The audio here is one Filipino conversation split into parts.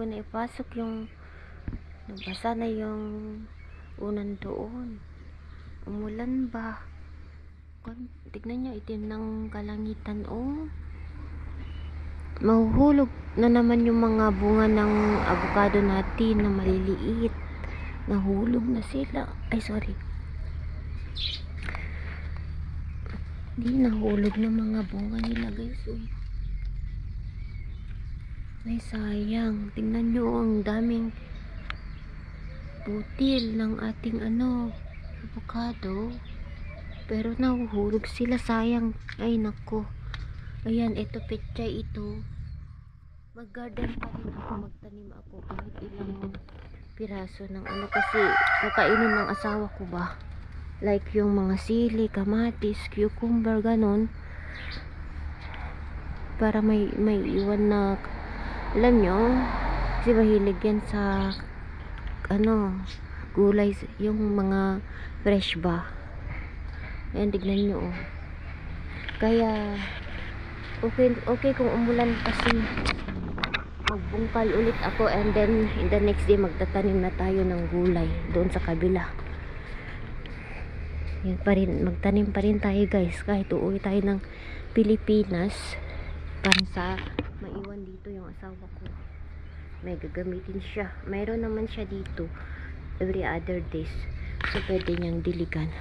na ipasok yung nabasa na yung unan doon. Umulan ba? Tignan nyo, itim ng kalangitan. Oh, mahuhulog na naman yung mga bunga ng avocado natin na maliliit. Nahulog na sila. Ay, sorry. Hindi, nahulog na mga bunga nila, guys. Uy. Ay, sayang. Tingnan nyo, ang daming butil ng ating avocado. Pero nahuhulog sila, sayang. Ay, nako. Ayan, ito petchay ito. Mag-garden pa rin ako, magtanim ako kahit ilang piraso ng kasi kakainin ng asawa ko ba. Like yung mga sili, kamatis, cucumber, ganon. Para may iwan na, alam nyo, kasi mahilig yan sa gulay, yung mga fresh ba. Ayan, tignan nyo, oh. Kaya okay kung umulan kasi magbungkal ulit ako, and then in the next day magtatanim na tayo ng gulay doon sa kabila. Yan pa rin, magtanim pa rin tayo, guys, kahit uuwi tayo ng Pilipinas. Pansa maiwan dito yung asawa ko, may gagamitin siya. Mayroon naman siya dito every other days, so pwede niyang diligan.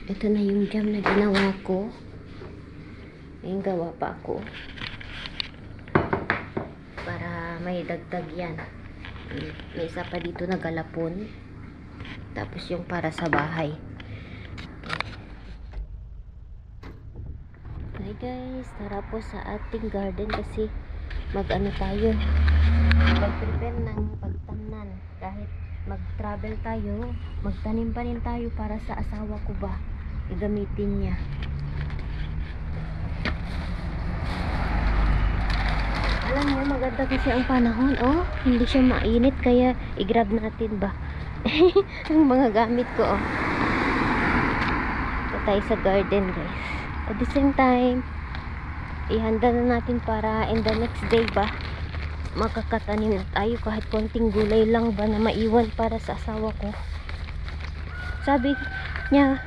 Ito na yung jam na ginawa ko. Ayun, gawa pa ako para may dagdag yan. May isa pa dito na galapon, tapos yung para sa bahay. Hi guys, tara po sa ating garden kasi tayo, mag-prepare ng pagtamnan. Kahit mag-travel tayo, magtanim pa rin tayo para sa asawa ko ba, igamitin niya. Alam niyo, maganda kasi ang panahon. Oh, hindi siya mainit, kaya i-grab natin ba ang mga gamit ko. Oh, ito tayo sa garden, guys. At the same time, ihanda na natin para in the next day ba makakatanim na tayo kahit konting gulay lang ba na maiwan para sa asawa ko. Sabi niya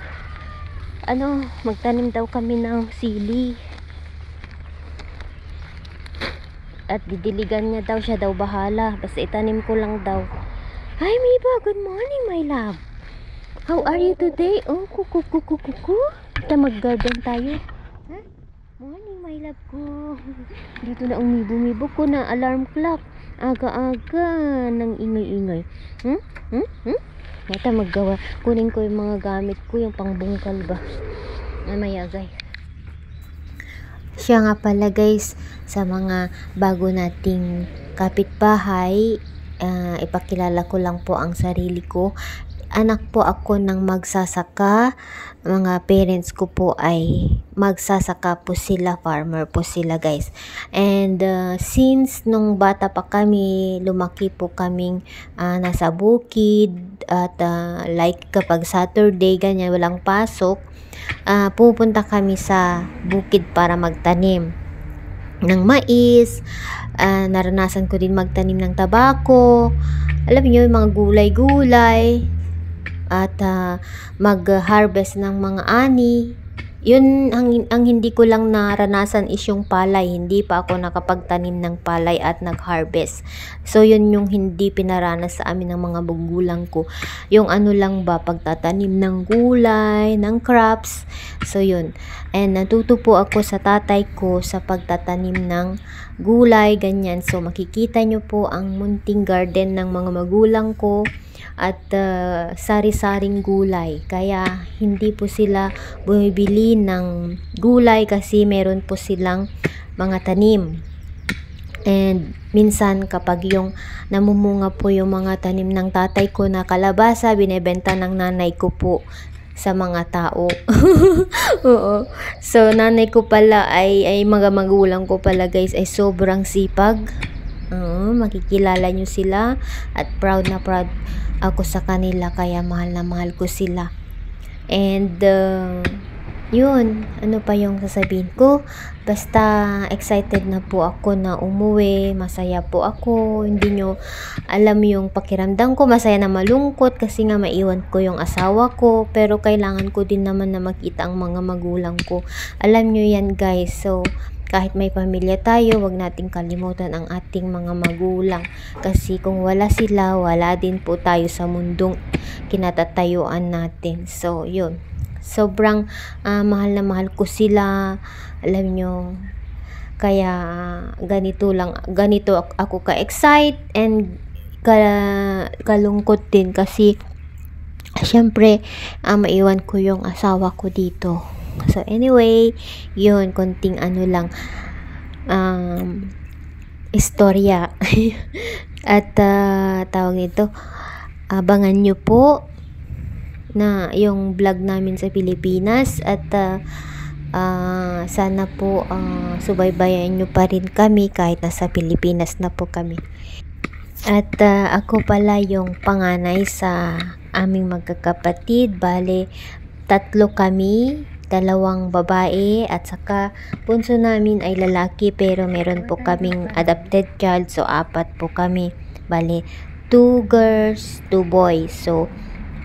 magtanim daw kami ng sili at didiligan niya daw, siya daw bahala, basta itanim ko lang daw. Hi Miba, good morning my love, how are you today? Oh, kuku kita mag-garden tayo. Morning my love ko. Dito na umibo ko na alarm clock. Aga-aga nang ingay-ingay. Mata maggawa. Kunin ko yung mga gamit ko, yung pangbungkal ba. Mamaya guys. Siya nga pala guys, sa mga bago nating kapitbahay, ipakilala ko lang po ang sarili ko. Anak po ako ng magsasaka. Mga parents ko po ay magsasaka po sila, farmer po sila guys. And since nung bata pa kami, lumaki po kaming nasa bukid. At like kapag Saturday ganyan, walang pasok, pupunta kami sa bukid para magtanim ng mais. Naranasan ko din magtanim ng tabako. Alam niyo, yung mga gulay-gulay. At mag-harvest ng mga ani. Yun ang hindi ko lang naranasan is yung palay. Hindi pa ako nakapagtanim ng palay at nag-harvest. So yun yung hindi pinaranas sa amin ng mga magulang ko. Yung lang ba, pagtatanim ng gulay, ng crops. So yun. And natuto po ako sa tatay ko sa pagtatanim ng gulay, ganyan. So makikita nyo po ang munting garden ng mga magulang ko. At sari-saring gulay, kaya hindi po sila bumibili ng gulay kasi meron po silang mga tanim. And minsan kapag yung namumunga po yung mga tanim ng tatay ko na kalabasa, binebenta ng nanay ko po sa mga tao. Oo. So nanay ko pala ay mga magulang ko pala guys ay sobrang sipag. Oo, makikilala nyo sila at proud na proud ako sa kanila kaya mahal na mahal ko sila. And yun, ano pa yung sasabihin ko? Basta excited na po ako na umuwi, masaya po ako. Hindi nyo alam yung pakiramdam ko, masaya na malungkot kasi nga maiwan ko yung asawa ko. Pero kailangan ko din naman na makita ang mga magulang ko. Alam nyo yan guys, so kahit may pamilya tayo, wag nating kalimutan ang ating mga magulang. Kasi kung wala sila, wala din po tayo sa mundong kinatatayuan natin. So, yun. Sobrang mahal na mahal ko sila. Alam nyo, kaya ganito ako ka-excite and kalungkot din kasi syempre maiwan ko yung asawa ko dito. So anyway, yun, konting ano lang istorya. At tawag nito, abangan nyo po na yung vlog namin sa Pilipinas at sana po subaybayan nyo pa rin kami kahit nasa Pilipinas na po kami. At ako pala yung panganay sa aming magkakapatid. Bale, 3 kami, 2 babae at saka bunso namin ay lalaki pero meron po kaming adopted child, so 4 po kami. Bale, 2 girls, 2 boys. So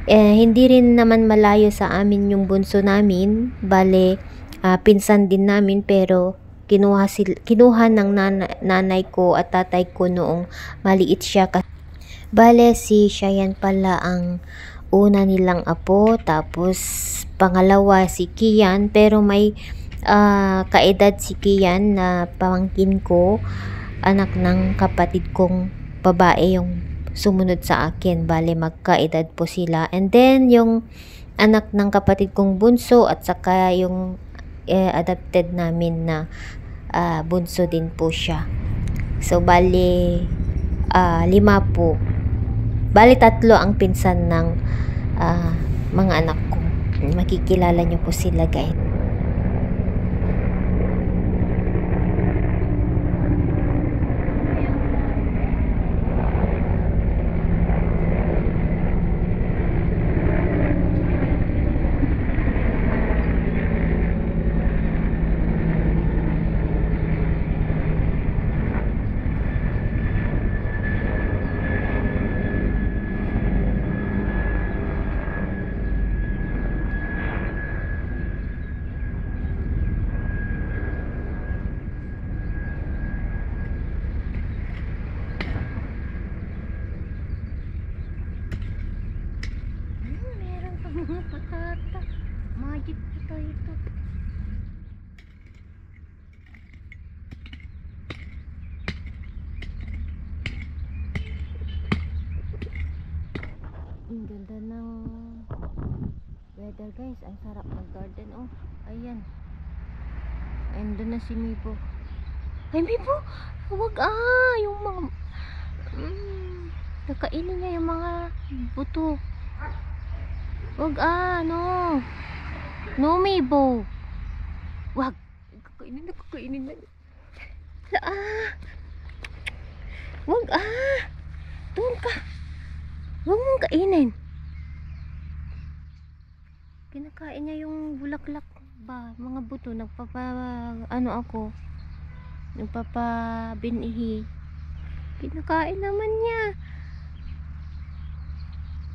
hindi rin naman malayo sa amin yung bunso namin. Bale, pinsan din namin pero kinuha ng nanay ko at tatay ko noong maliit siya. Bale, si Cheyenne pala ang una nilang apo, tapos pangalawa si Kian, pero may kaedad si Kian na pamangkin ko, anak ng kapatid kong babae yung sumunod sa akin. Bale, magkaedad po sila. And then yung anak ng kapatid kong bunso at saka yung adopted namin na bunso din po siya. So bale 5 po. Bale 3 ang pinsan ng mga anak ko. Makikilala nyo po sila guys. Mga patata. Magic po ito. Ang ganda ng weather guys. Ang sarap ng garden. Oh, ayan. Andun na si Mipo. Ay, Mipo! Huwag yung mga nakainin niya yung mga buto. Wag no. No, Mibo. Wag. Kakainin na. Wag doon ka. Wag mong kainin. Kinakain niya yung bulaklak ba, mga buto. Ako. Nagpapabinihi. Kinakain naman niya.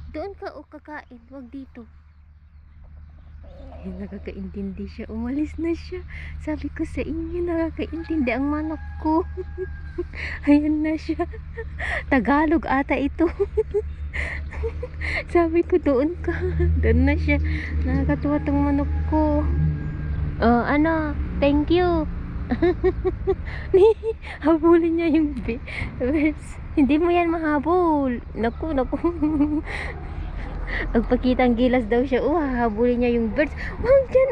Doon ka kakain, wag dito. Ay, nakakaintindi siya. Umalis na siya. Sabi ko sa inyo, nakakaintindi ang manok ko. Ayan na siya. Tagalog ata ito. Sabi ko, doon ka. Doon na siya. Nakakatuwa tong manok ko. Thank you. Habulin niya yung birds. Hindi mo yan mahabol. Naku. Pagpakita ang gilas daw siya. Hahabulin niya yung birds. Wag dyan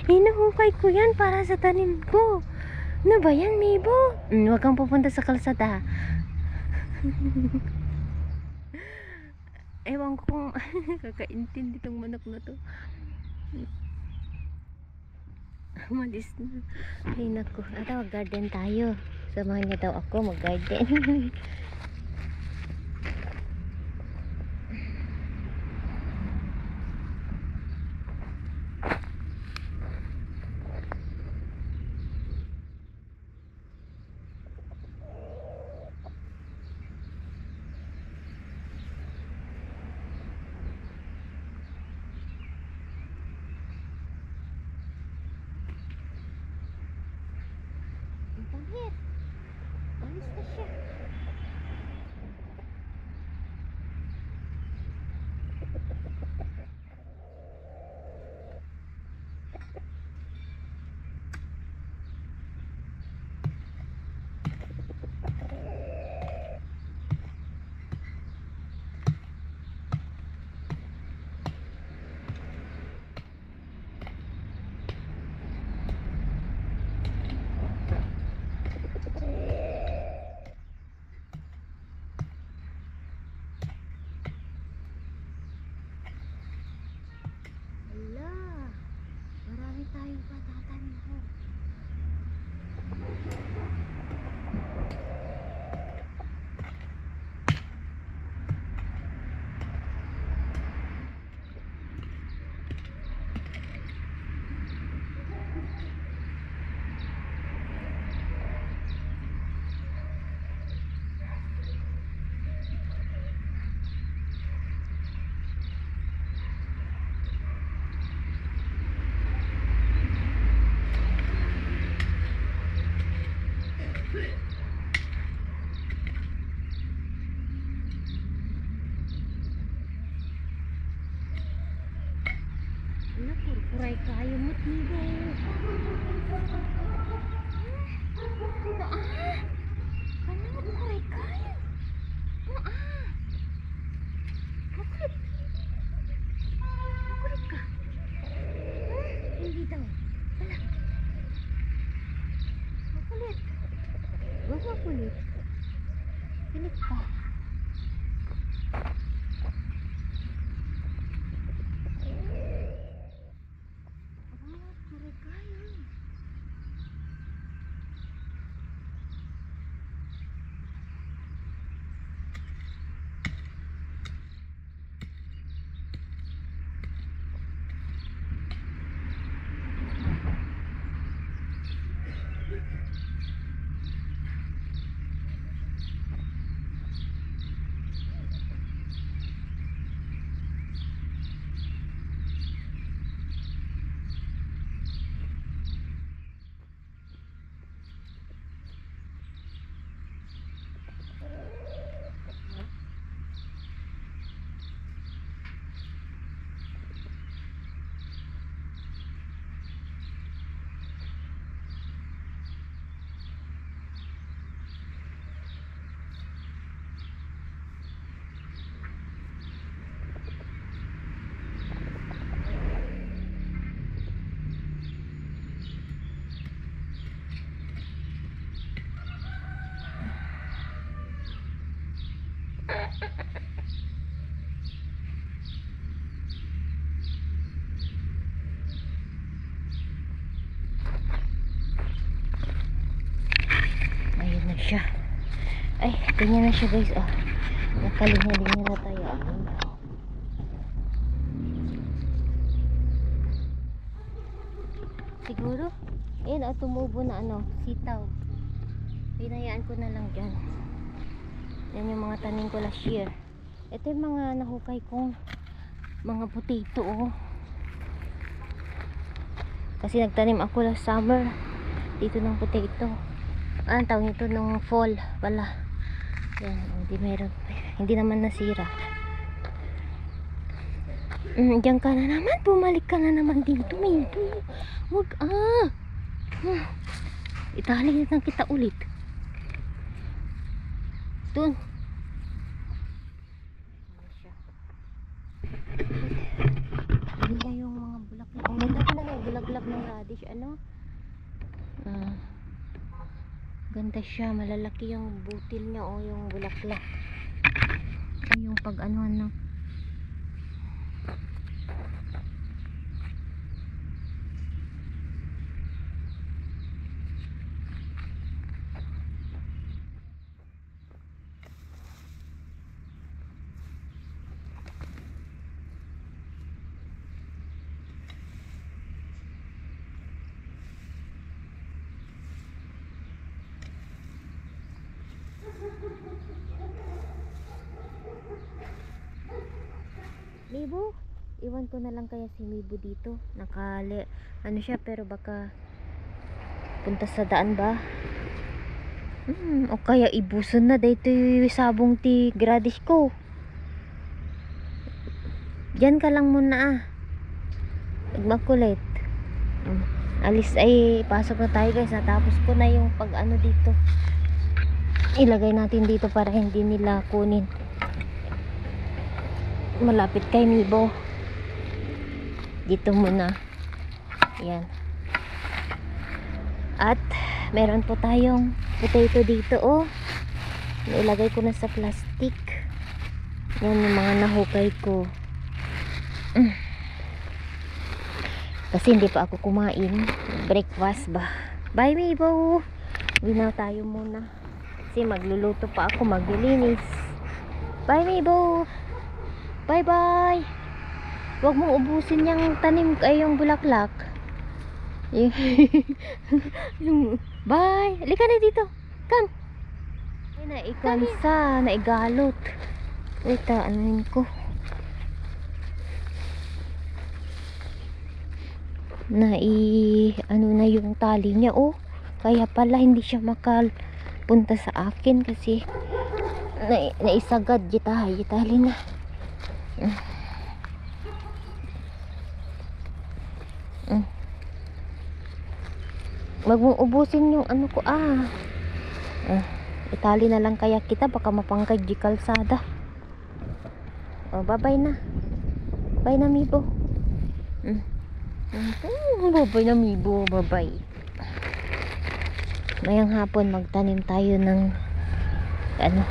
hinuhukay ko yan para sa tanim ko. Ano ba yan, Mibo? Wag kang pupunta sa kalsada. Ewan ko kung kakaintindi tong manok na to. Malis na. Ay naku, garden tayo. Samahan niya daw ako mag-garden. Come here. Alis na siya. Marami tayong patatanim. Kurkuray kayo mo't nibo. Ano kurkuray kayo? Makulit. Makulit ka. Hindi daw. Wala. Makulit. Huwag makulit. Pilit ka. Ayun na siya. Ay, ganyan na siya guys. Oh, nakalinya-linya na tayo. Siguro, ayun, tumubo na sitaw. Pinayaan ko na lang dyan. Yan yung mga tanim ko last year. Ito yung mga nahukay kong mga potato, oh. Kasi nagtanim ako last summer dito ng potato. Ang tawag nito nung fall pala. Yan, hindi meron. Hindi naman nasira. Diyan ka na naman. Bumalik ka na naman dito. Huwag itali na kita ulit. Doon. Hindi na yung mga bulaklak. Ang ganda pala yung bulaklak ng radish. Ganda siya. Malalaki yung butil niya o yung bulaklak. Ay, yung pag-anuhan ng Mibo, iwan ko na lang kaya si Mibo dito. Ano siya, pero baka punta sa daan ba? O kaya ibuson na dito yung sabong ti Gradish ko. Diyan ka lang muna ah. Magmakulit. Alis ay pasok na tayo guys. Natapos ko na yung pag ano dito. Ilagay natin dito para hindi nila kunin. Malapit kay Mibo. Dito muna. Yan. At meron po tayong potato dito oh. Nailagay ko na sa plastic. Yan yung mga nahukay ko. Kasi hindi pa ako kumain. Breakfast ba? Bye Mibo. Uwi tayo muna. Kasi magluluto pa ako, maglilinis. Bye Mibo. Bye bye. Huwag mong ubusin yung tanim ay yung bulaklak. Bye. Halika na dito. Come. Ay naikansa, naigalot. Wait, anuhin ko. Ano na yung tali niya oh. Kaya pala hindi siya makapunta sa akin kasi naisagad yung tali na. Wag mong ubusin yung ano ko itali na lang kaya kita baka mapangkay di kalsada. Bye bye na. Bye na Mibo. Bye na Mibo. Bye bye. Mayang hapon magtanim tayo ng ano